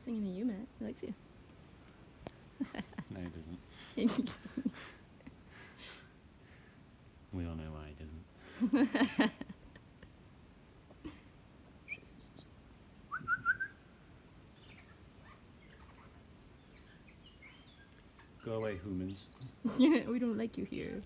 singing to you, Matt. He likes you. No, he doesn't. We all know why he doesn't. Go away, humans. Yeah, we don't like you here.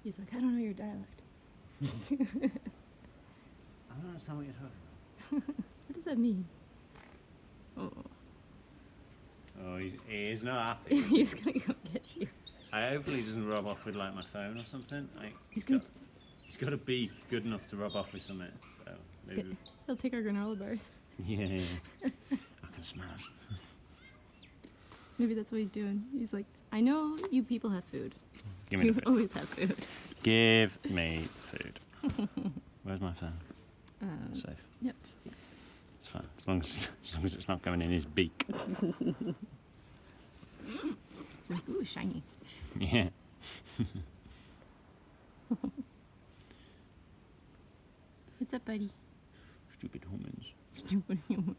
He's like, I don't know your dialect. I don't understand what you're talking about. What does that mean? Oh, Oh, he is not happy. he's gonna go get you. Hopefully he doesn't rub off with like my phone or something. Like, He's got to be good enough to rub off with something. So maybe. He'll take our granola bars. Yeah. I can smell it. Maybe that's what he's doing. He's like, I know you people have food. Give me You the food. always have food. Give me food. Where's my phone? Safe. Yep. It's fine. As long as it's not going in his beak. Like, ooh, shiny. Yeah. What's up, buddy? Stupid humans. Stupid humans.